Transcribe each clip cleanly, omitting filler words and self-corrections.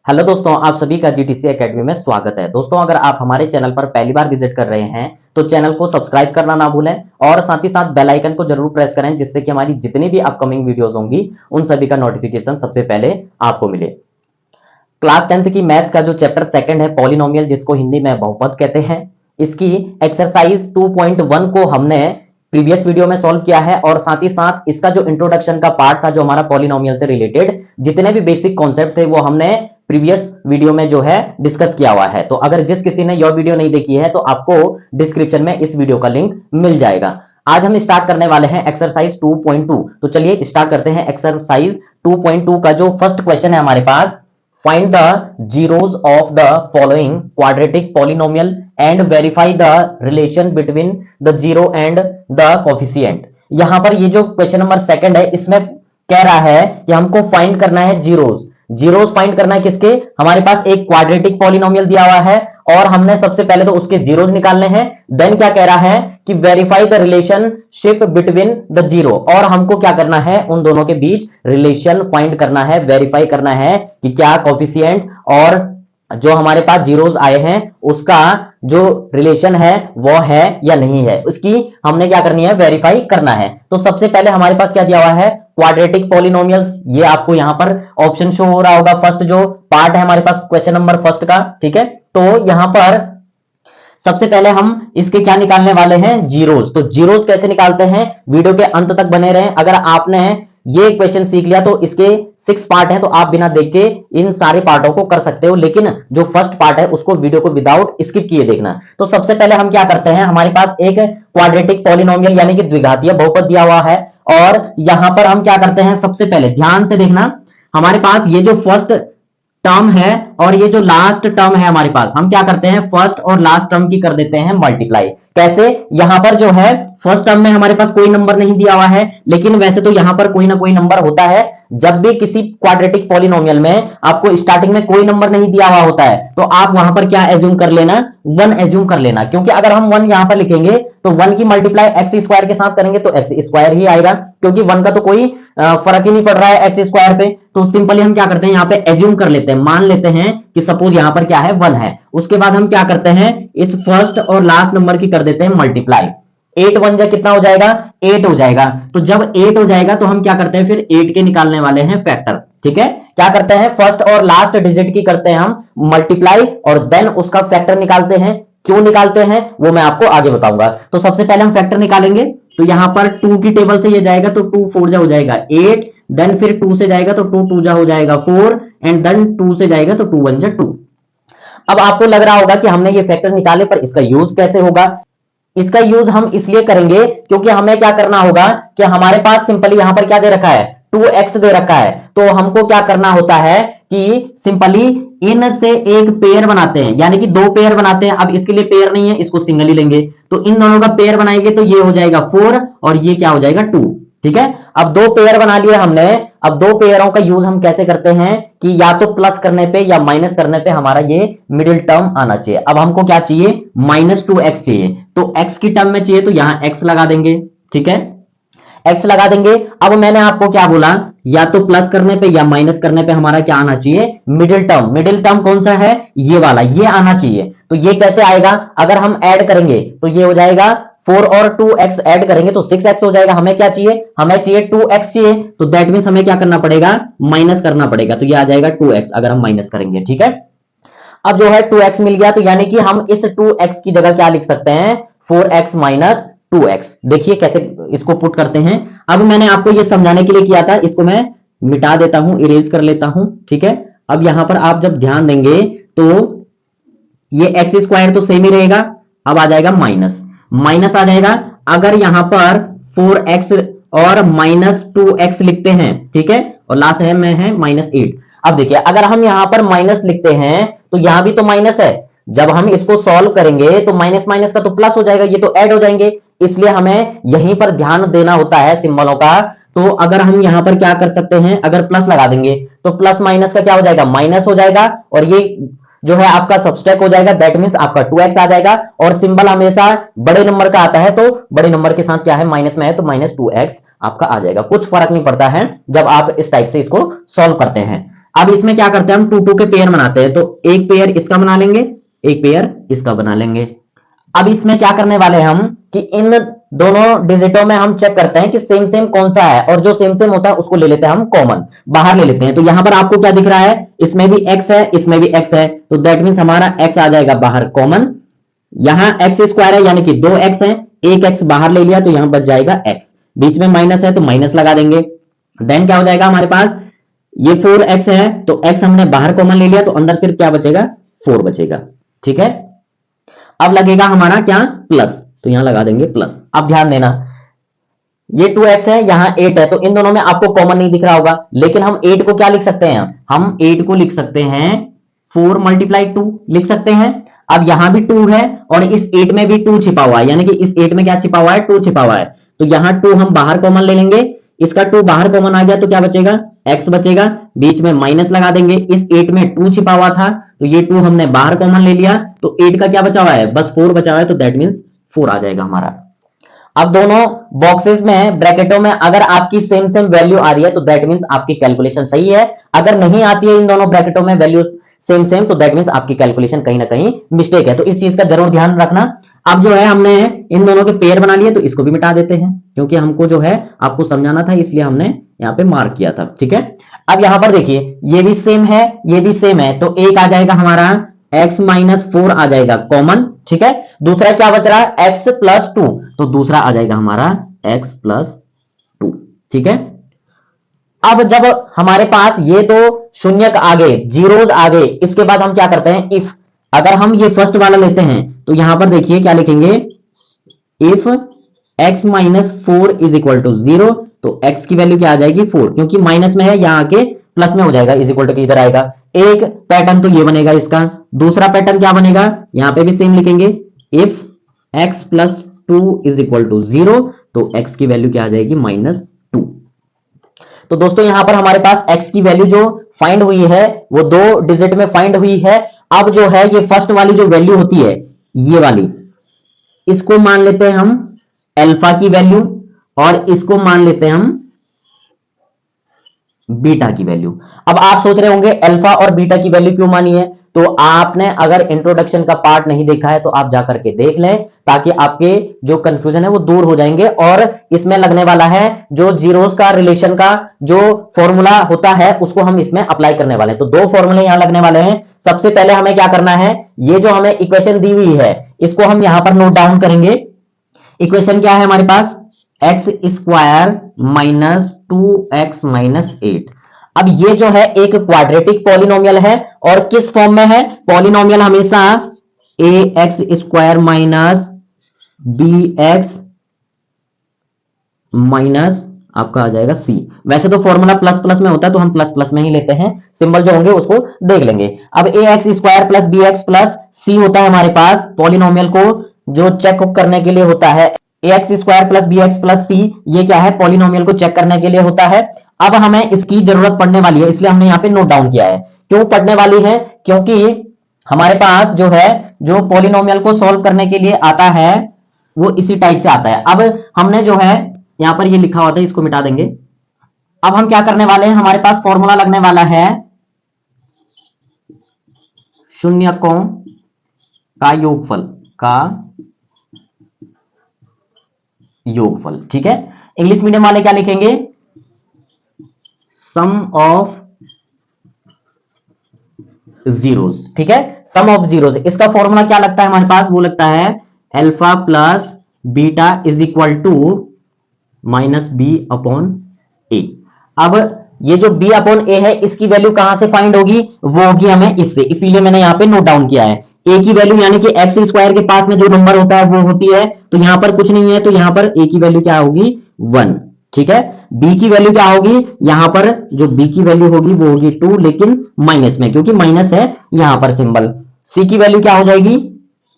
Hello दोस्तों, आप सभी का जीटीसी एकेडमी में स्वागत है। दोस्तों, अगर आप हमारे चैनल पर पहली बार विजिट कर रहे हैं तो चैनल को सब्सक्राइब करना ना भूलें और साथ ही साथ बेल आइकन को जरूर प्रेस करें, जिससे कि हमारी जितनी भी अपकमिंग वीडियोस होंगी उन सभी का नोटिफिकेशन सबसे पहले आपको मिले। क्लास 10th की मैथ्स का जो चैप्टर सेकंड है पॉलिनोमियल, जिसको हिंदी में बहुपद कहते हैं, इसकी एक्सरसाइज 2.1 को हमने प्रीवियस वीडियो में सॉल्व किया है और साथ ही साथ इसका जो इंट्रोडक्शन का पार्ट था, जो हमारा पॉलिनोमियल से रिलेटेड जितने भी बेसिक कॉन्सेप्ट थे, वो हमने प्रीवियस वीडियो में जो है डिस्कस किया हुआ है। तो अगर जिस किसी ने यह वीडियो नहीं देखी है तो आपको डिस्क्रिप्शन में इस वीडियो का लिंक मिल जाएगा। आज हम स्टार्ट करने वाले हैं एक्सरसाइज 2.2। तो चलिए स्टार्ट करते हैं एक्सरसाइज 2.2 का जो फर्स्ट क्वेश्चन है हमारे पास। Find the zeros of the following quadratic polynomial and verify the relation between the zero and the coefficient। यहां पर ये जो क्वेश्चन नंबर सेकंड है, इसमें कह रहा है कि हमको फाइंड करना है जीरोस। जीरोस फाइंड करना है किसके? हमारे पास एक क्वाड्रेटिक पॉलिनोमियल दिया हुआ है और हमने सबसे पहले तो उसके जीरोस निकालने हैं। देन क्या कह रहा है कि verify the relationship between the zero, और हमको क्या करना है, उन दोनों के बीच रिलेशन फाइंड करना है, वेरीफाई करना है कि क्या कोफिशिएंट और जो हमारे पास जीरोस आए हैं उसका जो रिलेशन है वो है या नहीं है, उसकी हमने क्या करनी है, वेरीफाई करना है। तो सबसे पहले हमारे पास क्या दिया हुआ है, क्वाड्रेटिक पॉलिनोमियल्स। ये आपको यहां पर ऑप्शन शो हो रहा होगा, फर्स्ट जो पार्ट है हमारे पास क्वेश्चन नंबर फर्स्ट का, ठीक है। तो यहां पर सबसे पहले हम इसके क्या निकालने वाले हैं, जीरोस। तो जीरोस कैसे निकालते हैं, वीडियो के अंत तक बने रहें। अगर आपने ये क्वेश्चन सीख लिया तो इसके 6 पार्ट हैं, तो आप बिना देख के इन सारे पार्टों को कर सकते हो, लेकिन जो फर्स्ट पार्ट है उसको वीडियो को विदाउट स्किप किए देखना। तो सबसे पहले हम क्या करते हैं, हमारे पास एक क्वाड्रेटिक पॉलिनोमियल यानी कि द्विघातीय बहुपद दिया हुआ है और यहां पर हम क्या करते हैं, सबसे पहले ध्यान से देखना, हमारे पास ये जो फर्स्ट टर्म है और ये जो लास्ट टर्म है हमारे पास, हम क्या करते हैं, फर्स्ट और लास्ट टर्म की कर देते हैं मल्टीप्लाई। कैसे? यहां पर जो है फर्स्ट टर्म में हमारे पास कोई नंबर नहीं दिया हुआ है, लेकिन वैसे तो यहां पर कोई ना कोई नंबर होता है। जब भी किसी क्वाड्रेटिक पॉलिनोमियल में आपको स्टार्टिंग में कोई नंबर नहीं दिया हुआ होता है तो आप वहां पर क्या एज्यूम कर लेना, 1 एज्यूम कर लेना, क्योंकि अगर हम 1 यहां पर लिखेंगे तो 1 की मल्टीप्लाई एक्स स्क्वायर के साथ करेंगे तो एक्स स्क्वायर ही आएगा, क्योंकि 1 का तो कोई फर्क ही नहीं पड़ रहा है एक्स स्क्वायर पे। तो सिंपली हम क्या करते हैं, यहाँ पे एज्यूम कर लेते हैं, मान लेते हैं कि सपोज यहां पर क्या है, 1 है। उसके बाद हम क्या करते हैं, इस फर्स्ट और लास्ट नंबर की कर देते हैं मल्टीप्लाई। 8 1 जा कितना हो जाएगा, 8 हो जाएगा। तो जब 8 हो जाएगा तो हम क्या करते हैं, फिर 8 के निकालने वाले हैं फैक्टर, ठीक है। क्या करते हैं, फर्स्ट और लास्ट डिजिट की करते हैं हम मल्टीप्लाई और देन उसका फैक्टर निकालते हैं। क्यों निकालते हैं वो मैं आपको आगे बताऊंगा। तो सबसे पहले हम फैक्टर निकालेंगे, तो यहां पर 2 की टेबल से ये जाएगा तो 2 4 जा हो जाएगा 8, देन फिर 2 से जाएगा तो 2 2 जा हो जाएगा 4 एंड देन 2 से जाएगा तो 2 1 जा 2। अब आपको लग रहा होगा कि हमने ये फैक्टर निकाले, पर इसका यूज कैसे होगा। इसका यूज हम इसलिए करेंगे क्योंकि हमें क्या करना होगा कि हमारे पास सिंपली यहां पर क्या दे रखा है, 2x दे रखा है। तो हमको क्या करना होता है कि सिंपली इन से एक पेयर बनाते हैं, यानी कि 2 पेयर बनाते हैं। अब इसके लिए पेयर नहीं है, इसको सिंगल ही लेंगे, तो इन दोनों का पेयर बनाएंगे तो ये हो जाएगा 4 और ये क्या हो जाएगा 2, ठीक है। अब 2 पेयर बना लिए हमने। अब 2 पेयरों का यूज हम कैसे करते हैं कि या तो प्लस करने पे या माइनस करने पे हमारा ये मिडिल टर्म आना चाहिए। अब हमको क्या चाहिए, -2x चाहिए, तो x की टर्म में चाहिए तो यहां x लगा देंगे, ठीक है, x लगा देंगे। अब मैंने आपको क्या बोला, या तो प्लस करने पे या माइनस करने पे हमारा क्या आना चाहिए, मिडिल टर्म। मिडिल टर्म कौन सा है, ये वाला, ये आना चाहिए। तो ये कैसे आएगा, अगर हम ऐड करेंगे तो ये हो जाएगा 4 और 2x ऐड करेंगे तो 6x हो जाएगा। हमें क्या चाहिए, हमें चाहिए 2x चाहिए, तो दैट मींस हमें क्या करना पड़ेगा, माइनस करना पड़ेगा। तो ये आ जाएगा 2x अगर हम माइनस करेंगे, ठीक है। अब जो है 2x मिल गया, तो यानी कि हम इस 2x की जगह क्या लिख सकते हैं, 4x माइनस 2x। देखिए कैसे इसको पुट करते हैं। अब मैंने आपको ये समझाने के लिए किया था, इसको मैं मिटा देता हूं, इरेज कर लेता हूं, ठीक है। अब यहां पर आप जब ध्यान देंगे तो ये एक्स स्क्वायर तो सेम ही रहेगा, अब आ जाएगा माइनस, माइनस आ जाएगा। अगर यहां पर 4x और -2x लिखते हैं, ठीक है, और लास्ट है में है -8। अब देखिए अगर हम यहां पर माइनस लिखते हैं तो यहां भी तो माइनस है, जब हम इसको सॉल्व करेंगे तो माइनस माइनस का तो प्लस हो जाएगा, ये तो ऐड हो जाएंगे, इसलिए हमें यहीं पर ध्यान देना होता है सिंबलों का। तो अगर हम यहां पर क्या कर सकते हैं, अगर प्लस लगा देंगे तो प्लस माइनस का क्या हो जाएगा, माइनस हो जाएगा, और ये जो है आपका सबस्ट्रैक्ट हो जाएगा, दैट मींस आपका 2x आ जाएगा। और सिंबल हमेशा बड़े नंबर का आता है, तो बड़े नंबर के साथ क्या है, माइनस में है तो -2x आपका आ जाएगा। कुछ फर्क नहीं पड़ता है जब आप इस टाइप से इसको सॉल्व करते हैं। अब इसमें क्या करते हैं, हम 2 2 के पेयर बनाते हैं, तो एक पेयर इसका बना लेंगे, एक पेयर इसका बना लेंगे। अब इसमें क्या करने वाले हैं हम कि इन दोनों डिजिटों में हम चेक करते हैं कि सेम सेम कौन सा है, और जो सेम सेम होता है उसको ले लेते हैं हम कॉमन, बाहर ले लेते हैं। तो यहां पर आपको क्या दिख रहा है, इसमें भी x है, इसमें भी x है, तो दैट मींस हमारा x आ जाएगा बाहर कॉमन। यहां एक्स स्क्वायर है यानी कि 2x है, एक x बाहर ले लिया तो यहां बच जाएगा x, बीच में माइनस है तो माइनस लगा देंगे। देन क्या हो जाएगा हमारे पास, ये 4x है तो x हमने बाहर कॉमन ले लिया तो अंदर सिर्फ क्या बचेगा, 4 बचेगा। ठीक है, अब लगेगा हमारा क्या, प्लस, तो यहां लगा देंगे प्लस। अब ध्यान देना, ये 2x है, यहां 8 है, तो इन दोनों में आपको कॉमन नहीं दिख रहा होगा, लेकिन हम 8 को क्या लिख सकते हैं, हम 8 को लिख सकते हैं 4 मल्टीप्लाई 2 लिख सकते हैं। अब यहां भी 2 है और इस 8 में भी 2 छिपा हुआ है, यानी कि इस 8 में क्या छिपा हुआ है, 2 छिपा हुआ है, तो यहां 2 हम बाहर कॉमन ले लेंगे, इसका 2 बाहर कॉमन आ गया तो क्या बचेगा, x बचेगा, बीच में माइनस लगा देंगे। इस 8 में 2 छिपा हुआ था तो ये 2 हमने बाहर कॉमन ले लिया, तो 8 का क्या बचा हुआ है, बस 4 बचा हुआ है, तो दैट मींस 4 आ जाएगा हमारा। अब दोनों बॉक्सेस में, ब्रैकेटों में अगर आपकी सेम सेम वैल्यू आ रही है तो दैट मींस आपकी कैलकुलेशन सही है, अगर नहीं आती है इन दोनों ब्रैकेटों में वैल्यू सेम सेम तो दैट मींस आपकी कैलकुलेशन कहीं ना कहीं मिस्टेक है, तो इस चीज का जरूर ध्यान रखना। अब जो है हमने इन दोनों के पेयर बना लिए तो इसको भी मिटा देते हैं, क्योंकि हमको जो है आपको समझाना था इसलिए हमने यहाँ पे मार्क किया था। ठीक है, अब यहां पर देखिए ये भी सेम है, ये भी सेम है, तो एक आ जाएगा हमारा x माइनस 4 आ जाएगा कॉमन। ठीक है, दूसरा क्या बच रहा है, x प्लस 2, तो दूसरा आ जाएगा हमारा x प्लस 2। ठीक है, अब जब हमारे पास ये दो शून्यक आ गए, जीरोज आ गए, इसके बाद हम क्या करते हैं, इफ, अगर हम ये फर्स्ट वाला लेते हैं तो यहां पर देखिए क्या लिखेंगे, if x minus 4 is equal to 0, तो x की वैल्यू क्या आ जाएगी 4, क्योंकि माइनस में है, यहां आके प्लस में हो जाएगा, इज इक्वल टू इधर आएगा। एक पैटर्न तो ये बनेगा इसका, दूसरा पैटर्न क्या बनेगा, यहां पे भी सेम लिखेंगे, if x plus 2 is equal to 0, तो x की वैल्यू क्या आ जाएगी, माइनस 2। तो दोस्तों यहां पर हमारे पास x की वैल्यू जो फाइंड हुई है वो 2 डिजिट में फाइंड हुई है। अब जो है ये फर्स्ट वाली जो वैल्यू होती है, ये वाली, इसको मान लेते हैं हम अल्फा की वैल्यू, और इसको मान लेते हैं हम बीटा की वैल्यू। अब आप सोच रहे होंगे अल्फा और बीटा की वैल्यू क्यों मानी है, तो आपने अगर इंट्रोडक्शन का पार्ट नहीं देखा है तो आप जाकर के देख लें, ताकि आपके जो कंफ्यूजन है वो दूर हो जाएंगे। और इसमें लगने वाला है जो जीरोस का रिलेशन का जो फॉर्मूला होता है उसको हम इसमें अप्लाई करने वाले हैं। तो 2 फॉर्मूले यहां लगने वाले हैं। सबसे पहले हमें क्या करना है, ये जो हमें इक्वेशन दी हुई है इसको हम यहां पर नोट डाउन करेंगे। इक्वेशन क्या है हमारे पास, X square minus 2x minus 8। अब ये जो है एक क्वाड्रेटिक पॉलिनोमियल है, और किस फॉर्म में है, पॉलिनोमियल हमेशा ax square minus bx minus आपका आ जाएगा c। वैसे तो फॉर्मूला प्लस प्लस में होता है तो हम प्लस प्लस में ही लेते हैं, सिंबल जो होंगे उसको देख लेंगे। अब ax square plus bx plus c होता है हमारे पास, पॉलिनोमियल को जो चेक करने के लिए होता है, ax square plus bx plus c, ये क्या है, पॉलिनोमियल को चेक करने के लिए होता है। अब हमें इसकी जरूरत पड़ने वाली है, इसलिए हमने यहाँ पे नोट डाउन किया है। क्यों पड़ने वाली है, क्योंकि हमारे पास जो है जो पॉलिनोमियल को सॉल्व करने के लिए आता है वो इसी टाइप से आता है। अब हमने जो है यहां पर ये लिखा होता है, इसको मिटा देंगे। अब हम क्या करने वाले हैं, हमारे पास फॉर्मूला लगने वाला है शून्यकों का योगफल। ठीक है, इंग्लिश मीडियम वाले क्या लिखेंगे, सम ऑफ जीरोस। ठीक है, सम ऑफ जीरोस, इसका फॉर्मूला क्या लगता है हमारे पास, वो लगता है alpha plus beta is equal to minus B upon A. अब ये जो b अपॉन ए है इसकी वैल्यू कहां से फाइंड होगी, वो होगी हमें इससे, इसीलिए मैंने यहां पे नोट डाउन किया है। a की वैल्यू यानी कि एक्स स्क्वायर के पास में जो नंबर होता है वो होती है, तो यहां पर कुछ नहीं है, तो यहां पर a की वैल्यू क्या होगी 1। ठीक है, b की वैल्यू क्या होगी, यहां पर जो b की वैल्यू होगी वो होगी 2, लेकिन माइनस में, क्योंकि माइनस है यहां पर सिंबल। c की वैल्यू क्या हो जाएगी,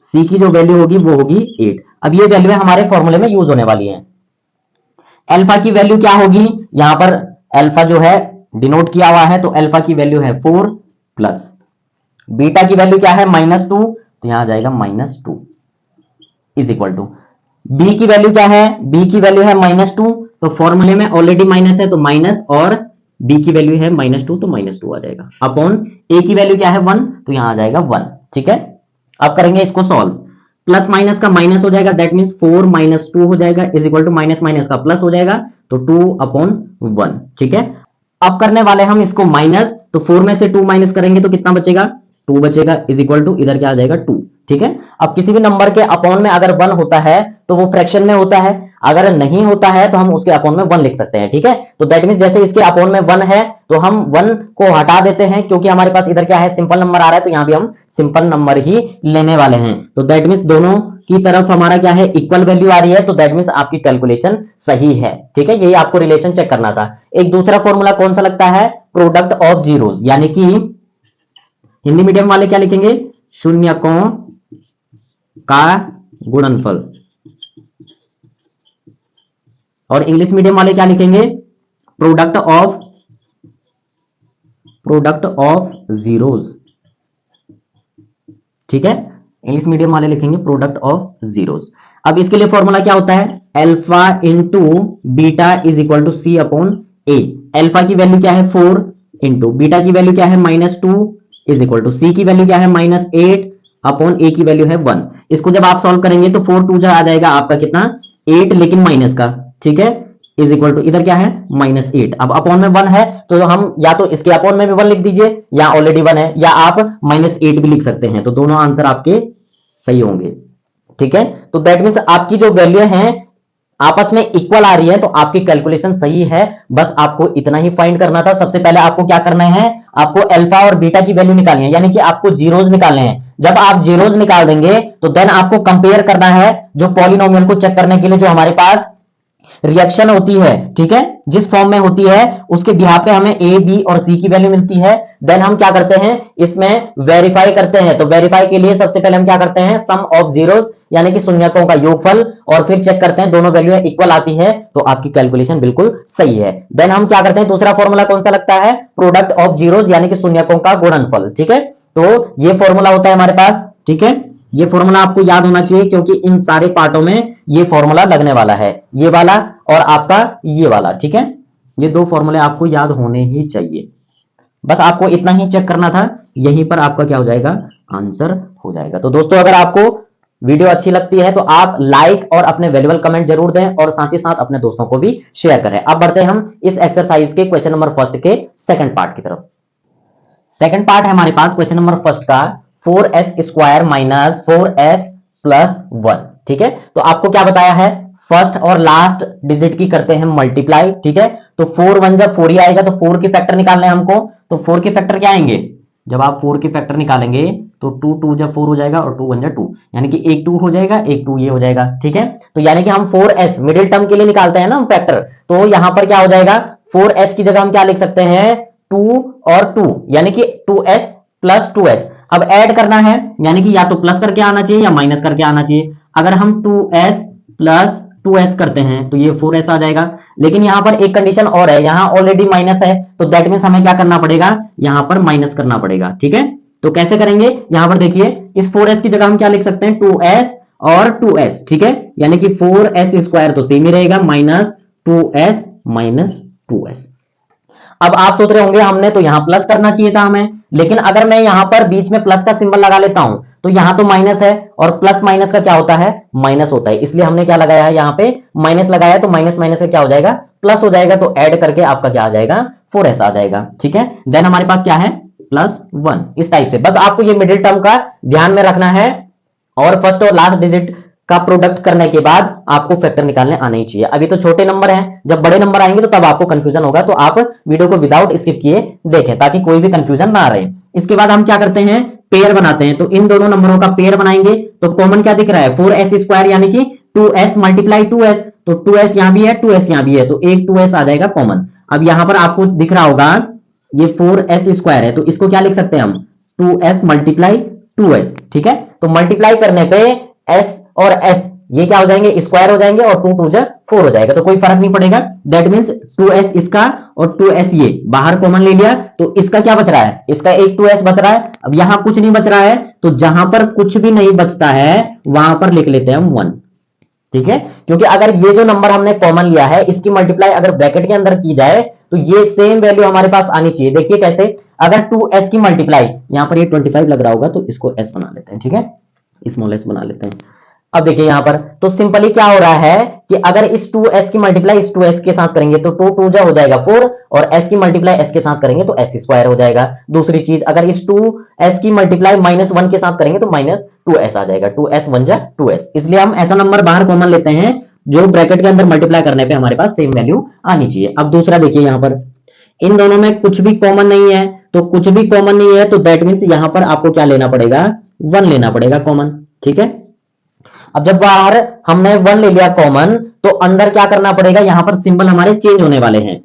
c की जो वैल्यू होगी वो होगी 8। अब ये वैल्यू हमारे फॉर्मूले में यूज होने वाली है। अल्फा की वैल्यू क्या होगी, यहां पर अल्फा जो है डिनोट किया हुआ है, तो अल्फा की वैल्यू है 4 प्लस, बीटा की वैल्यू क्या है -2, तो यहां आ जाएगा -2 इज इक्वल टू, बी की वैल्यू क्या है, बी की वैल्यू है -2, तो फॉर्मूले में ऑलरेडी माइनस है तो माइनस और बी की वैल्यू है -2 तो -2 आ जाएगा, अपॉन ए की वैल्यू क्या है 1 तो यहां आ जाएगा 1। ठीक है, अब करेंगे इसको सॉल्व। प्लस माइनस का माइनस हो जाएगा, दैट मीन्स 4 - 2 हो जाएगा, is equal to minus minus का प्लस हो जाएगा तो 2/1। ठीक है, अब करने वाले हम इसको माइनस, तो 4 में से 2 माइनस करेंगे तो कितना बचेगा, 2 बचेगा, इज इक्वल टू इधर क्या आ जाएगा 2। ठीक है, अब किसी भी नंबर के अपॉन में अगर 1 होता है तो वो फ्रैक्शन में होता है, अगर नहीं होता है तो हम उसके अपॉन में 1 लिख सकते हैं। ठीक है, तो दैट मीन्स जैसे इसके अपॉन में 1 है तो हम 1 को हटा देते हैं, क्योंकि हमारे पास इधर क्या है, सिंपल नंबर आ रहा है, तो यहां भी हम सिंपल नंबर ही लेने वाले हैं। तो दैट मीन्स दोनों की तरफ हमारा क्या है, इक्वल वैल्यू आ रही है, तो दैट मीन्स आपकी कैलकुलेशन सही है। ठीक है, यही आपको रिलेशन चेक करना था। एक दूसरा फॉर्मूला कौन सा लगता है, प्रोडक्ट ऑफ जीरोस, यानी कि हिंदी मीडियम वाले क्या लिखेंगे, शून्यकों का गुणनफल, और इंग्लिश मीडियम वाले क्या लिखेंगे, प्रोडक्ट ऑफ जीरोस। ठीक है, इंग्लिश मीडियम वाले लिखेंगे प्रोडक्ट ऑफ जीरोस। अब इसके लिए फॉर्मूला क्या होता है, alpha into beta is equal to C upon a. Alpha की वैल्यू क्या है 4 इंटू बीटा की वैल्यू क्या है -2 इज इक्वल टू सी की वैल्यू क्या है -8 अपॉन ए की वैल्यू है 1। इसको जब आप सॉल्व करेंगे तो 4 2 आ जाएगा आपका कितना 8, लेकिन माइनस का। ठीक है, इज इक्वल टू इधर क्या है -8। अब अपॉन में 1 है तो हम या तो इसके अपॉन में भी 1 लिख दीजिए, या ऑलरेडी 1 है, या आप -8 भी लिख सकते हैं, तो दोनों आंसर आपके सही होंगे। ठीक है, तो दैट मीन्स आपकी जो वैल्यू है आपस में इक्वल आ रही है, तो आपकी कैलकुलेशन सही है। बस आपको इतना ही फाइंड करना था। सबसे पहले आपको क्या करना है, आपको अल्फा और बीटा की वैल्यू निकालनी है, यानी कि आपको जीरोस निकालने हैं। जब आप जीरोस निकाल देंगे तो देन आपको कंपेयर करना है जो पॉलिनोमियल को चेक करने के लिए जो हमारे पास रिएक्शन होती है। ठीक है, जिस फॉर्म में होती है उसके बिहाफ पे हमें ए बी और सी की वैल्यू मिलती है। देन हम क्या करते हैं, इसमें वेरीफाई करते हैं। तो वेरीफाई के लिए सबसे पहले हम क्या करते हैं, सम ऑफ जीरोस यानी कि शून्यकों का योगफल, और फिर चेक करते हैं दोनों वैल्यू इक्वल आती है तो आपकी कैलकुलेशन बिल्कुल सही है। देन हम क्या करते हैं, दूसरा फॉर्मूला कौन सा लगता है, प्रोडक्ट ऑफ जीरोस यानी कि शून्यकों का गुणनफल। ठीक है, तो ये फॉर्मूला होता है हमारे पास। ठीक है, ये फॉर्मूला आपको याद होना चाहिए, क्योंकि इन सारे पार्टों में ये फॉर्मूला लगने वाला है, ये वाला और आपका ये वाला। ठीक है, ये दो फॉर्मूले आपको याद होने ही चाहिए। बस आपको इतना ही चेक करना था, यहीं पर आपका क्या हो जाएगा, आंसर हो जाएगा। तो दोस्तों अगर आपको वीडियो अच्छी लगती है तो आप लाइक और अपने वैल्यूएबल कमेंट जरूर दें, और साथ ही साथ अपने दोस्तों को भी शेयर करें। अब बढ़ते हैं हम इस एक्सरसाइज के क्वेश्चन नंबर फर्स्ट के सेकंड पार्ट की तरफ। सेकंड पार्ट है हमारे पास क्वेश्चन नंबर फर्स्ट का, 4s² माइनस 4s प्लस 1। ठीक है, तो आपको क्या बताया है, फर्स्ट और लास्ट डिजिट की करते हैं मल्टीप्लाई। ठीक है, तो 4 1 जब 4 ही आएगा तो 4 के फैक्टर निकालने हैं हमको। तो 4 के फैक्टर क्या आएंगे, जब आप 4 के फैक्टर निकालेंगे तो 2 2 जब 4 हो जाएगा और 2 1 जा 2, यानी कि एक 2 हो जाएगा, एक 2 ये हो जाएगा। ठीक है, तो यानी कि हम 4s मिडिल टर्म के लिए निकालते हैं ना हम फैक्टर, तो यहां पर क्या हो जाएगा, 4s की जगह हम क्या लिख सकते हैं, 2 और 2 यानी कि 2s प्लस 2s। अब ऐड करना है, यानी कि या तो प्लस करके आना चाहिए या माइनस करके आना चाहिए। अगर हम 2s प्लस 2s करते हैं तो ये 4s आ जाएगा, लेकिन यहां पर एक कंडीशन और है, यहां ऑलरेडी माइनस है, तो दैट मींस हमें क्या करना पड़ेगा, यहां पर माइनस करना पड़ेगा। ठीक है, तो कैसे करेंगे, यहां पर देखिए इस 4s की जगह हम क्या लिख सकते हैं, 2s और 2s। ठीक है, यानी कि 4s² तो सेम ही रहेगा, माइनस 2s माइनस 2s। अब आप सोच रहे होंगे हमने तो यहां प्लस करना चाहिए था हमें, लेकिन अगर मैं यहां पर बीच में प्लस का सिंबल लगा लेता हूं तो यहां तो माइनस है, और प्लस माइनस का क्या होता है, माइनस होता है, इसलिए हमने क्या लगाया है, यहां पे माइनस लगाया, तो माइनस माइनस का क्या हो जाएगा, प्लस हो जाएगा। तो ऐड करके आपका क्या आ जाएगा, 4s आ जाएगा। ठीक है, देन हमारे पास क्या है, +1, इस टाइप से। बस आपको ये मिडिल टर्म का ध्यान में रखना है, और फर्स्ट और लास्ट डिजिट का प्रोडक्ट करने के बाद आपको फैक्टर निकालने आना ही चाहिए। अभी तो छोटे नंबर हैं, जब बड़े नंबर आएंगे तो तब आपको कंफ्यूजन होगा, तो आप वीडियो को विदाउट स्किप किए देखें ताकि कोई भी कंफ्यूजन ना रहे। इसके बाद हम क्या करते हैं, पेयर बनाते हैं। तो इन दोनों नंबरों का पेयर बनाएंगे, तो कॉमन क्या दिख रहा है, 4s² यानी कि 2s मल्टीप्लाई 2s, तो 2s यहां भी है, 2s यहां भी है, तो एक 2s आ जाएगा कॉमन। अब यहां पर आपको दिख रहा होगा ये 4s² है, तो इसको क्या लिख सकते हैं हम, 2s मल्टीप्लाई 2s। ठीक है, तो मल्टीप्लाई करने पे s और s ये क्या हो जाएंगे, स्क्वायर हो जाएंगे, और 2 2 जा 4 हो जाएगा, तो कोई फर्क नहीं पड़ेगा। दैट मींस 2s इसका और 2s ये बाहर कॉमन ले लिया, तो इसका क्या बच रहा है, इसका एक 2s बच रहा है। अब यहां कुछ नहीं बच रहा है, तो जहां पर कुछ भी नहीं बचता है वहां पर लिख लेते हैं हम 1। ठीक है, क्योंकि अगर ये जो नंबर हमने कॉमन लिया है इसकी मल्टीप्लाई अगर ब्रैकेट के अंदर की जाए तो ये सेम वैल्यू हमारे पास आनी चाहिए। देखिए कैसे, अगर 2s की मल्टीप्लाई, यहां पर ये 25 लग रहा होगा तो इसको s बना लेते हैं, ठीक है, स्मॉल s बना लेते हैं। अब देखिए यहां पर तो सिंपली क्या हो रहा है कि अगर इस 2s की मल्टीप्लाई इस 2s के साथ करेंगे तो 2 2 जा हो जाएगा 4, और s की मल्टीप्लाई s के साथ करेंगे तो s स्क्वायर हो जाएगा। दूसरी चीज, अगर इस 2s की मल्टीप्लाई -1 के साथ करेंगे तो -2s आ जाएगा, 2s 1 जा 2s। इसलिए हम ऐसा नंबर बाहर कॉमन लेते हैं जो ब्रैकेट के अंदर मल्टीप्लाई करने पे हमारे पास सेम वैल्यू आनी चाहिए। अब दूसरा देखिए, यहां पर इन दोनों में कुछ भी कॉमन नहीं है, तो कुछ भी कॉमन नहीं है तो दैट मीन्स यहां पर आपको क्या लेना पड़ेगा, 1 लेना पड़ेगा कॉमन, ठीक है। अब जब बाहर हमने 1 ले लिया कॉमन, तो अंदर क्या करना पड़ेगा, यहां पर सिंबल हमारे चेंज होने वाले हैं,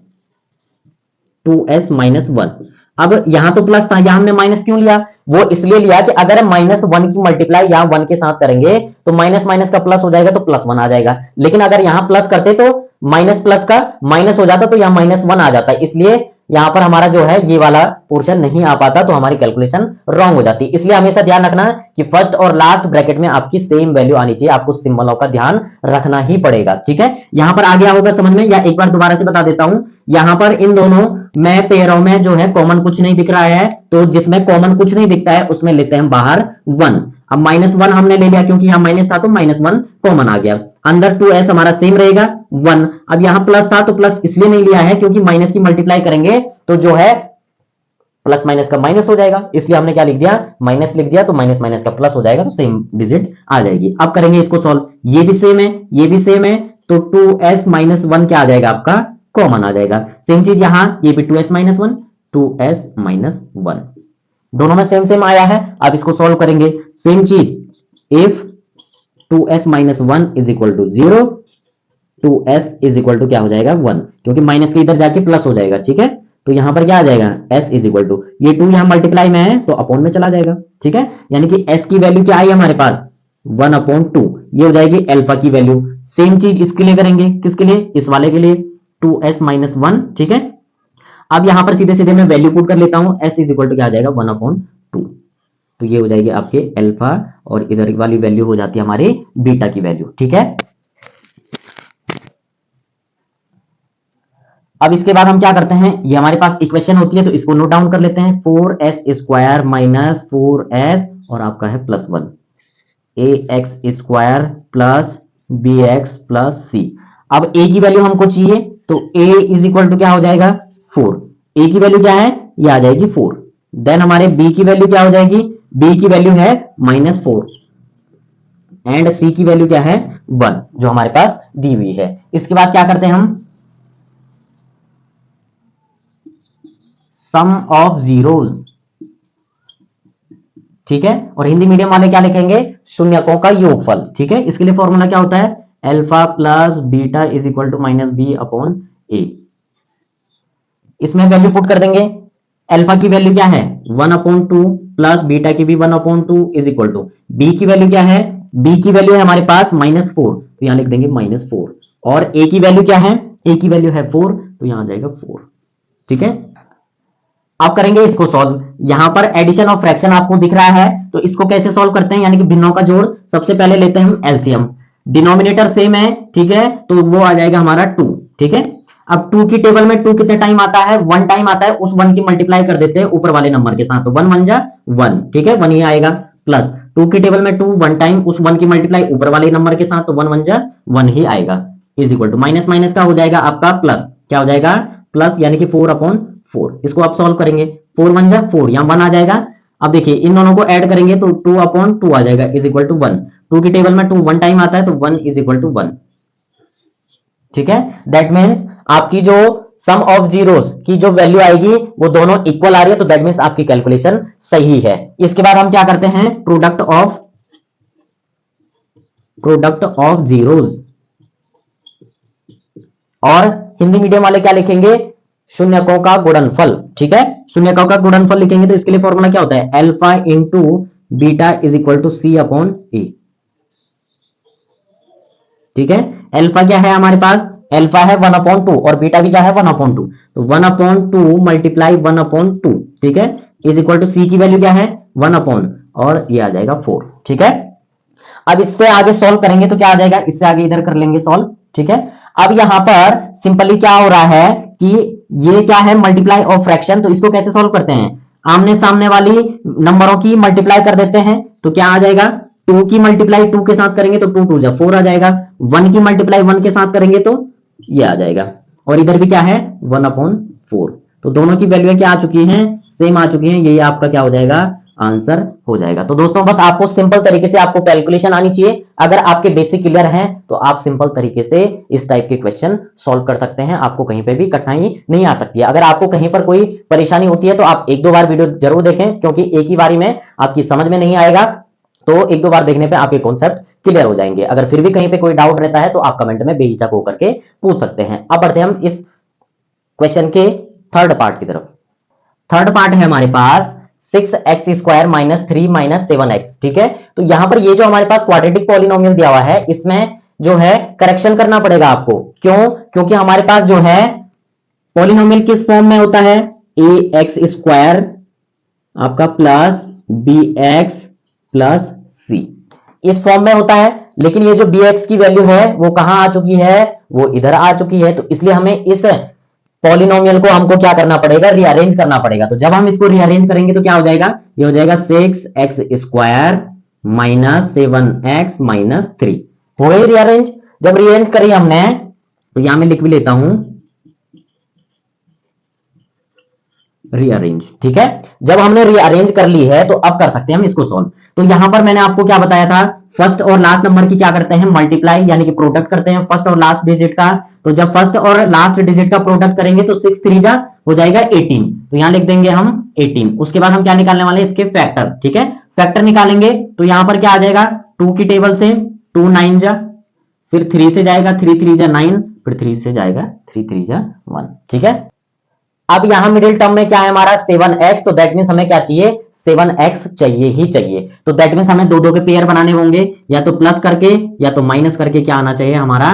2s -1। अब यहां तो प्लस था, यहां हमने माइनस क्यों लिया, वो इसलिए लिया कि अगर -1 की मल्टीप्लाई यहां 1 के साथ करेंगे तो माइनस माइनस का प्लस हो जाएगा तो +1 आ जाएगा। लेकिन अगर यहां प्लस करते तो माइनस प्लस का माइनस हो जाता तो यहां -1 आ जाता, इसलिए यहां पर हमारा जो है ये वाला पोर्शन नहीं आ पाता, तो हमारी कैलकुलेशन रॉन्ग हो जाती। इसलिए हमेशा ध्यान रखना कि फर्स्ट और लास्ट ब्रैकेट में आपकी सेम वैल्यू आनी चाहिए, आपको सिंबलों का ध्यान रखना ही पड़ेगा, ठीक है। यहां पर आ गया होगा समझ में, या एक बार दोबारा से बता देता हूं, यहां पर इन दोनों में पेयरों में जो है कॉमन कुछ नहीं दिख रहा है, तो जिसमें कॉमन कुछ नहीं दिखता है उसमें लेते हैं बाहर 1। अब -1 हमने ले लिया क्योंकि यहां माइनस था तो -1 कॉमन आ गया, अंदर 2s हमारा सेम रहेगा 1। अब यहां प्लस था तो प्लस इसलिए नहीं लिया है क्योंकि माइनस की मल्टीप्लाई करेंगे तो जो है प्लस माइनस का माइनस हो जाएगा, इसलिए हमने क्या लिख दिया, माइनस लिख दिया, तो माइनस माइनस का प्लस हो जाएगा तो सेम डिजिट आ जाएगी। अब करेंगे इसको सॉल्व, ये भी सेम है ये भी सेम है, तो 2s -1 क्या आ जाएगा आपका, कॉमन आ जाएगा। सेम चीज यहां, ये भी 2s -1 2s -1 दोनों में सेम सेम आया है। अब इसको सॉल्व करेंगे, सेम चीज, if 2s -1 is equal to 0, 2s is equal to क्या हो जाएगा 1, क्योंकि माइनस के इधर जाके प्लस हो जाएगा, ठीक है। तो यहां पर क्या आ जाएगा, s इज इक्वल टू, ये 2 यहां मल्टीप्लाई में है तो अपॉन में चला जाएगा, ठीक है। यानी कि s की वैल्यू क्या आई हमारे पास, 1/2, ये हो जाएगी अल्फा की वैल्यू। सेम चीज इसके लिए करेंगे, किसके लिए, इस वाले के लिए, 2s -1, ठीक है। अब यहां पर सीधे सीधे मैं वैल्यू पुट कर लेता हूं, s इज इक्वल टू क्या आ जाएगा 1/2, तो ये हो जाएगी आपके अल्फा, और इधर वाली वैल्यू हो जाती है हमारे बीटा की वैल्यू, ठीक है। अब इसके बाद हम क्या करते हैं, ये हमारे पास इक्वेशन होती है तो इसको नोट डाउन कर लेते हैं, 4s स्क्वायर माइनस 4s और आपका है +1, ax square plus bx plus c। अब a की वैल्यू हमको चाहिए तो a इज इक्वल टू क्या हो जाएगा 4, a की वैल्यू क्या है, ये आ जाएगी 4। देन हमारे b की वैल्यू क्या हो जाएगी, b की वैल्यू है -4 एंड c की वैल्यू क्या है 1, जो हमारे पास दी हुई है। इसके बाद क्या करते हैं हम, सम ऑफ जीरोज, ठीक है, और हिंदी मीडियम वाले क्या लिखेंगे, शून्यकों का योगफल, ठीक है। इसके लिए फॉर्मूला क्या होता है, alpha plus beta is equal to -b/a। इसमें वैल्यू पुट कर देंगे, अल्फा की वैल्यू क्या है 1/2 प्लस बीटा की भी 1/2 इज इक्वल टू, बी की वैल्यू क्या है, बी की वैल्यू है हमारे पास -4 तो यहां लिख देंगे -4, और ए की वैल्यू क्या है, ए की वैल्यू है 4 तो यहां आ जाएगा 4, ठीक है। अब करेंगे इसको सॉल्व, यहां पर एडिशन ऑफ फ्रैक्शन आपको दिख रहा है तो इसको कैसे सॉल्व करते हैं, यानी कि भिन्नों का जोड़। सबसे पहले लेते हैं हम एलसीएम, डिनोमिनेटर सेम है, ठीक है, तो वो आ जाएगा हमारा 2, ठीक है। अब 2 की टेबल में 2 कितने टाइम आता है, 1 टाइम आता है, उस 1 की मल्टीप्लाई कर देते हैं ऊपर वाले नंबर के साथ, तो 1 1 जा 1, ठीक है, 1 ही आएगा, प्लस 2 की टेबल में 2 1 टाइम, उस 1 की मल्टीप्लाई ऊपर वाले नंबर के साथ, तो 1 1 जा 1 ही आएगा, is equal to minus minus का हो जाएगा आपका प्लस, क्या हो जाएगा प्लस, यानी कि 4/4। इसको आप सॉल्व करेंगे, 4 1 जा 4, यहां 1 आ जाएगा। अब देखिए इन दोनों को ऐड करेंगे तो 2/2 आ जाएगा, इज इक्वल टू 1। 2 की टेबल में 2 1 टाइम आता है तो 1 इज इक्वल टू 1, ठीक है। दैट मीन्स आपकी जो सम ऑफ जीरोस की जो वैल्यू आएगी वो दोनों इक्वल आ रही है, तो दैट मीन्स आपकी कैलकुलेशन सही है। इसके बाद हम क्या करते हैं, प्रोडक्ट ऑफ जीरोस, और हिंदी मीडियम वाले क्या लिखेंगे, शून्यकों का गुणनफल, ठीक है। शून्यकों का गुणनफल लिखेंगे तो इसके लिए फॉर्मूला क्या होता है, alpha into beta is equal to c/a, ठीक है। अल्फा क्या है हमारे पास, अल्फा है 1/2 और बीटा भी क्या है 1/2, तो 1/2 मल्टीप्लाई 1/2, ठीक है, इज इक्वल टू सी की वैल्यू क्या है 1/, और ये आ जाएगा 4, ठीक है। अब इससे आगे सॉल्व करेंगे तो क्या आ जाएगा, इससे आगे इधर कर लेंगे सॉल्व, ठीक है। अब यहां पर सिंपली क्या हो रहा है कि ये क्या है, मल्टीप्लाई ऑफ फ्रैक्शन। तो इसको कैसे सॉल्व करते हैं, आमने सामने वाली नंबरों की मल्टीप्लाई कर देते हैं। तो क्या आ जाएगा, 2 की मल्टीप्लाई 2 के साथ करेंगे तो 2 2 जा 4 आ जाएगा, 1 की मल्टीप्लाई 1 के साथ करेंगे तो ये आ जाएगा, और इधर भी क्या है 1/4। तो दोनों की वैल्यू क्या आ चुकी है, सेम आ चुकी है, यही आपका क्या हो जाएगा, आंसर हो जाएगा। तो दोस्तों बस आपको सिंपल तरीके से आपको कैलकुलेशन आनी चाहिए। अगर आपके बेसिक क्लियर हैं तो आप सिंपल तरीके से इस टाइप के क्वेश्चन सॉल्व कर सकते हैं, आपको कहीं पे भी कठिनाई नहीं आ सकती है। अगर आपको कहीं पर कोई परेशानी होती है तो आप 1-2 बार वीडियो जरूर देखें, क्योंकि एक ही बारी में आपकी समझ में नहीं आएगा, तो 1-2 बार देखने पे आपके कॉन्सेप्ट क्लियर हो जाएंगे। अगर फिर भी कहीं पे कोई डाउट रहता है तो आप कमेंट में बेहिचक होकर के पूछ सकते हैं। अब बढ़ते हैं हम इस क्वेश्चन के थर्ड पार्ट की तरफ। थर्ड पार्ट है हमारे पास 6x² माइनस 3 माइनस 7x। ठीक है, तो यहां पर ये जो हमारे पास क्वाड्रेटिक पॉलिनोमियल दिया हुआ है, इसमें जो है करेक्शन करना पड़ेगा आपको। क्यों, क्योंकि हमारे पास जो है पॉलिनोमियल किस फॉर्म में होता है, ax² आपका प्लस bx प्लस c, इस फॉर्म में होता है। लेकिन ये जो bx की वैल्यू है वो कहां आ चुकी है, वो इधर आ चुकी है। तो इसलिए हमें इस पॉलिनोमियल को हमको क्या करना पड़ेगा, रीअरेंज करना पड़ेगा। तो जब हम इसको रीअरेंज करेंगे तो क्या हो जाएगा, ये हो जाएगा 6x² माइनस 7x माइनस 3। हो गई रीअरेंज। जब रीअरेंज करी हमने तो यहां मैं लिख भी लेता हूं रीअरेंज। ठीक है, जब हमने रीअरेंज कर ली है तो अब कर सकते हैं हम इसको सॉल्व। तो यहां पर मैंने आपको क्या बताया था, फर्स्ट और लास्ट नंबर की क्या करते हैं, मल्टीप्लाई यानी कि प्रोडक्ट करते हैं फर्स्ट और लास्ट डिजिट का। तो जब फर्स्ट और लास्ट डिजिट का प्रोडक्ट करेंगे तो 6 3 जा हो जाएगा 18। तो यहां लिख देंगे हम 18। उसके बाद हम क्या निकालने वाले हैं, इसके फैक्टर। ठीक है, फैक्टर निकालेंगे तो यहां पर क्या आ जाएगा, 2 की टेबल से 2 9 जा, फिर 3 से जाएगा 3 3 जा 9, फिर 3 से जाएगा 3 3 जा 1। ठीक है, अब यहां मिडिल टर्म में क्या है हमारा 7x, तो दैट मींस हमें क्या चाहिए, 7x चाहिए ही चाहिए। तो दैट मींस हमें 2 2 के पेयर बनाने होंगे, या तो प्लस करके या तो माइनस करके क्या आना चाहिए, हमारा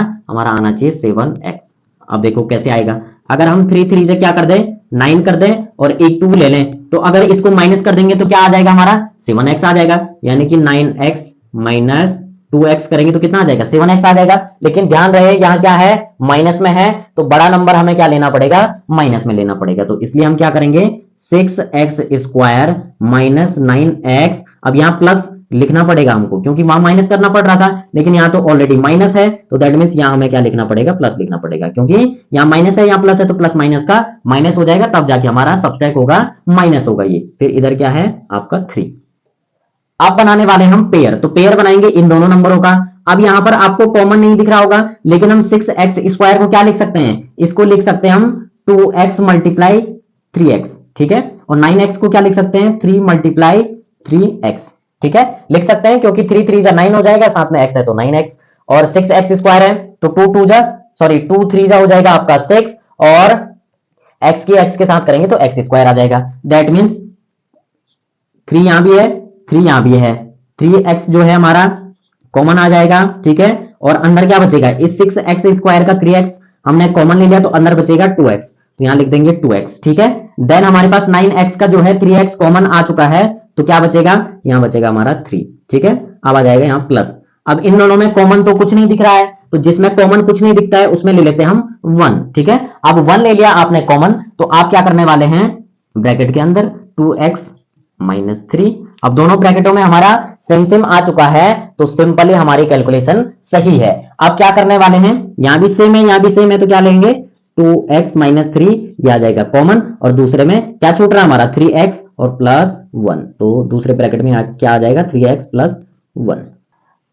आना चाहिए 7x। अब देखो कैसे आएगा, अगर हम 3 3 से क्या कर दें 9 कर दें और एक 2 ले लें, तो अगर इसको माइनस कर देंगे तो क्या आ जाएगा हमारा 7x आ जाएगा, यानी कि 9x माइनस 2x करेंगे तो कितना आ जाएगा 7x आ जाएगा। लेकिन ध्यान रहे यहां क्या है, माइनस में है, तो बड़ा नंबर हमें क्या लेना पड़ेगा, माइनस में लेना पड़ेगा। तो इसलिए हम क्या करेंगे 6x² माइनस 9x। अब यहां प्लस लिखना पड़ेगा हमको, क्योंकि वहां माइनस करना पड़ रहा था, लेकिन यहां तो ऑलरेडी माइनस है, तो दैट मींस यहां हमें क्या लिखना पड़ेगा, प्लस लिखना पड़ेगा। क्योंकि यहां माइनस है, यहां प्लस है, तो प्लस माइनस का माइनस हो जाएगा, तब जाके हमारा सबट्रैक्ट होगा, माइनस होगा ये। फिर इधर क्या है आपका 3। अब बनाने वाले हम पेयर, तो पेयर बनाएंगे इन दोनों नंबरों का। अब यहां पर आपको कॉमन नहीं दिख रहा होगा, लेकिन हम 6x² को क्या लिख सकते हैं, इसको लिख सकते हैं हम 2x मल्टीप्लाई 3x। ठीक है, और 9x को क्या लिख सकते हैं 3 मल्टीप्लाई 3x। ठीक है, लिख सकते हैं, क्योंकि 3 3 जा 9 हो जाएगा, साथ में x है तो 9x, और 6x² है तो 2 2 जा 2 3 जा हो जाएगा आपका 6, और x की x के साथ करेंगे तो x² आ जाएगा। दैट मींस 3 यहां भी है, 3 यहां भी है, 3x जो है हमारा कॉमन आ जाएगा। ठीक है, और अंदर क्या बचेगा, इस 6x² का 3x हमने कॉमन ले लिया, तो अंदर बचेगा 2x, तो यहां लिख देंगे 2x। ठीक है, देन हमारे पास 9x का जो है 3x कॉमन आ चुका है, तो क्या बचेगा, यहां बचेगा हमारा 3। ठीक है, अब आ जाएगा यहां प्लस। अब इन दोनों में कॉमन तो कुछ नहीं दिख रहा है, तो जिसमें कॉमन कुछ नहीं दिखता है उसमें ले लेते हैं हम 1। ठीक है, अब 1 ले लिया आपने कॉमन, तो आप क्या करने वाले हैं, ब्रैकेट के अंदर 2x माइनस 3। अब दोनों ब्रैकेटों में हमारा सेम सेम आ चुका है, तो सिंपली हमारी कैलकुलेशन सही है। अब क्या करने वाले हैं, यहां भी सेम है, यहां भी सेम है, तो क्या लेंगे 2x माइनस 3, यह आ जाएगा कॉमन, और दूसरे में क्या छूट रहा है हमारा 3x और प्लस 1, तो दूसरे ब्रैकेट में क्या आ जाएगा 3x प्लस 1।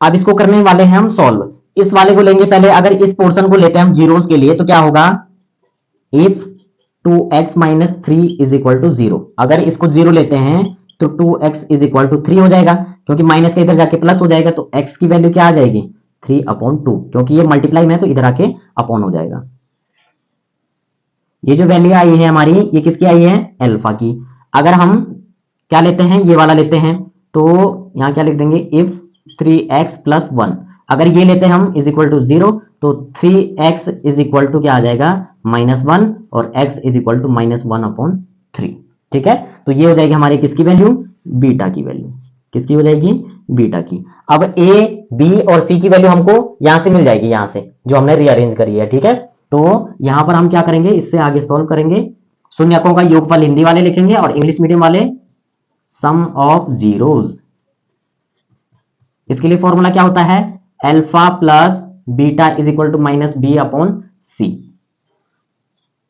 अब इसको करने वाले हैं हम सॉल्व। इस वाले को लेंगे पहले, अगर इस पोर्शन को लेते हैं हम जीरोस के लिए, तो क्या होगा, if 2x minus 3 is equal to 0। अगर इसको 0 लेते हैं तो 2x इज इक्वल टू 3 हो जाएगा, क्योंकि माइनस के इधर जाके प्लस हो जाएगा, तो x की वैल्यू क्या आ जाएगी 3/2, क्योंकि ये मल्टीप्लाई में तो इधर आके अपॉन हो जाएगा। ये जो वैल्यू आई है हमारी, ये किसकी आई है, अल्फा की। अगर हम क्या लेते हैं, ये वाला लेते हैं, तो यहां क्या लिख देंगे, इफ 3x प्लस 1। अगर ये लेते हैं हम इज इक्वल टू 0, तो 3x इज इक्वल टू क्या आ जाएगा -1, और x इज इक्वल टू -1/3। ठीक है, तो ये हो जाएगी हमारी किसकी वैल्यू, बीटा की वैल्यू। किसकी हो जाएगी, बीटा की। अब a b और c की वैल्यू हमको यहां से मिल जाएगी, यहां से जो हमने रीअरेंज करी है। ठीक है, तो यहां पर हम क्या करेंगे, इससे आगे सॉल्व करेंगे। शून्यकों का योगफल हिंदी वाले लिखेंगे और इंग्लिश मीडियम वाले सम ऑफ जीरोज। इसके लिए फॉर्मूला क्या होता है, alpha plus beta is equal to minus B upon C,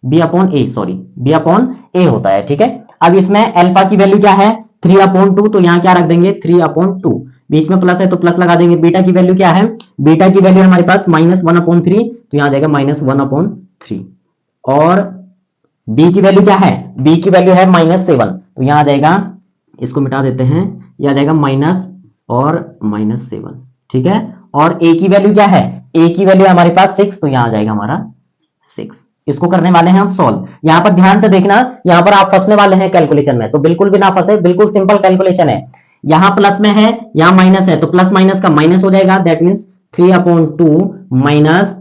B upon A, sorry B upon A होता है। ठीक है, अब इसमें अल्फा की वैल्यू क्या है 3/2, तो यहां क्या रख देंगे 3/2, बीच में प्लस है तो प्लस लगा देंगे। बीटा की वैल्यू क्या है, बीटा की वैल्यू हमारे पास -1/3, तो यहां आ जाएगा -1/3। और बी की वैल्यू क्या है, बी की वैल्यू है -7, तो यहां आ जाएगा, इसको मिटा देते हैं, यह आ जाएगा माइनस और -7। ठीक है, और ए की वैल्यू क्या है, ए की वैल्यू हमारे पास 6, तो यहां आ जाएगा हमारा 6। इसको करने वाले हैं हम सॉल्व। यहां पर ध्यान से देखना, यहां पर आप फंसने वाले हैं कैलकुलेशन में, तो बिल्कुल भी ना फंसे, बिल्कुल सिंपल कैलकुलेशन है। यहां प्लस में है, यहां माइनस है, तो प्लस माइनस का माइनस हो जाएगा, दैट मीन्स 3/2 माइनस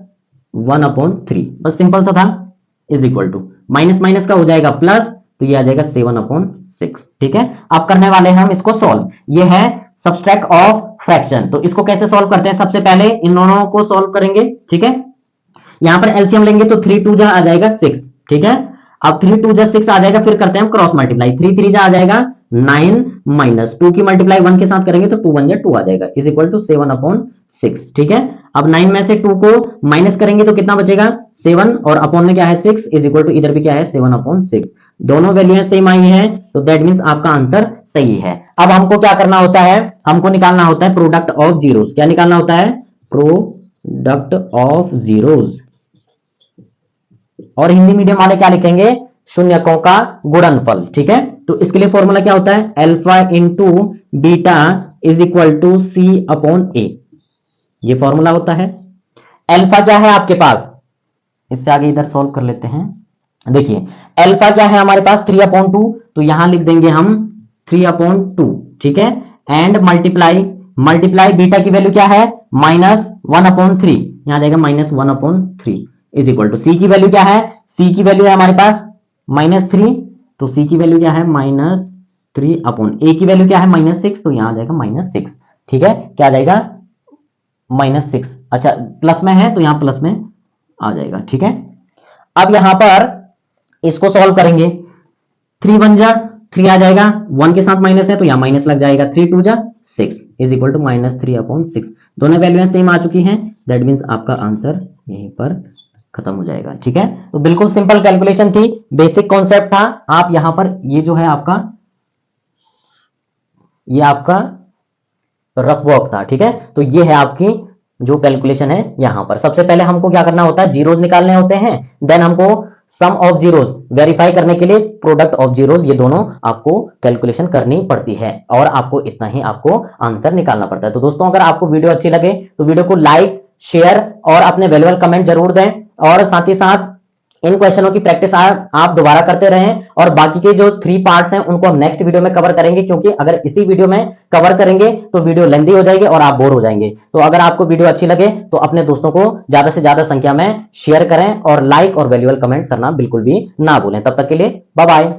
1/3, बस सिंपल सा था, is equal to minus minus का हो जाएगा प्लस, तो ये आ जाएगा 7/6। ठीक है, अब करने वाले हैं हम इसको सॉल्व। ये है सब्सट्रैक्ट ऑफ फ्रैक्शन, तो इसको कैसे सॉल्व करते हैं, सबसे पहले इन दोनों को सॉल्व करेंगे। ठीक है, यहां पर एलसीएम लेंगे तो 3 2 जा आ जाएगा 6। ठीक है, अब 3 2 जा 6 आ जाएगा, फिर करते हैं हम क्रॉस मल्टीप्लाई, 3 3 जा आ जाएगा 9 माइनस 2 की मल्टीप्लाई 1 के साथ करेंगे तो 2 1 जा 2 आ जाएगा, इज इक्वल टू 7/6। ठीक है, अब 9 में से 2 को माइनस करेंगे तो कितना बचेगा 7, और अपॉन में क्या है 6, इज इक्वल टू इधर भी क्या है 7/6। दोनों वैल्यू सेम आई है, तो दैट मींस आपका आंसर सही है। अब हमको क्या करना होता है, हमको निकालना होता है प्रोडक्ट ऑफ जीरोस। क्या निकालना होता है, प्रोडक्ट ऑफ जीरोस। और हिंदी मीडियम वाले क्या लिखेंगे, शून्यकों का गुणनफल। ठीक है, तो इसके लिए फॉर्मूला क्या होता है, alpha into beta is equal to C upon A, ये फॉर्मूला होता है। अल्फा क्या है आपके पास, इससे आगे इधर सॉल्व कर लेते हैं। देखिए अल्फा क्या है हमारे पास 3/2, तो यहां लिख देंगे हम 3/2। ठीक है, एंड मल्टीप्लाई बीटा की वैल्यू क्या है -1/3, यहां आ जाएगा -1/3 इज इक्वल टू सी की वैल्यू क्या है, सी की वैल्यू है हमारे पास -3, तो सी की वैल्यू क्या है -3/, ए की वैल्यू क्या है -6, तो यहां आ जाएगा -6। ठीक है, क्या आ जाएगा -6, अच्छा प्लस में है तो यहां प्लस में आ जाएगा। ठीक है, अब यहां पर इसको सॉल्व करेंगे, 3 1 जा 3 आ जाएगा, 1 के साथ माइनस है तो यहां माइनस लग जाएगा, 3 2 जा 6 इज इक्वल टू -3/6। दोनों वैल्यू सेम आ चुकी हैं, दैट मींस आपका आंसर यहीं पर खत्म हो जाएगा। ठीक है, तो बिल्कुल सिंपल कैलकुलेशन थी, बेसिक कॉन्सेप्ट था। आप यहां पर ये जो है आपका, ये आपका रफ वर्क था। ठीक है, तो ये है आपकी जो कैलकुलेशन है। यहां पर सबसे पहले हमको क्या करना होता है, जीरोज निकालने होते हैं, देन हमको सम ऑफ जीरोज वेरीफाई करने के लिए प्रोडक्ट ऑफ जीरोज, ये दोनों आपको कैलकुलेशन करनी पड़ती है, और आपको इतना ही आपको आंसर निकालना पड़ता है। तो दोस्तों अगर आपको वीडियो अच्छी लगे तो वीडियो को लाइक शेयर और अपने वैल्यूएबल कमेंट जरूर दें, और साथ ही साथ इन क्वेश्चनों की प्रैक्टिस आप दोबारा करते रहें, और बाकी के जो 3 पार्ट्स हैं उनको हम नेक्स्ट वीडियो में कवर करेंगे, क्योंकि अगर इसी वीडियो में कवर करेंगे तो वीडियो लेंथी हो जाएगी और आप बोर हो जाएंगे। तो अगर आपको वीडियो अच्छी लगे तो अपने दोस्तों को ज्यादा से ज्यादा संख्या में शेयर करें, और लाइक और वैल्यूएबल कमेंट करना बिल्कुल भी ना भूलें। तब तक के लिए बाय बाय।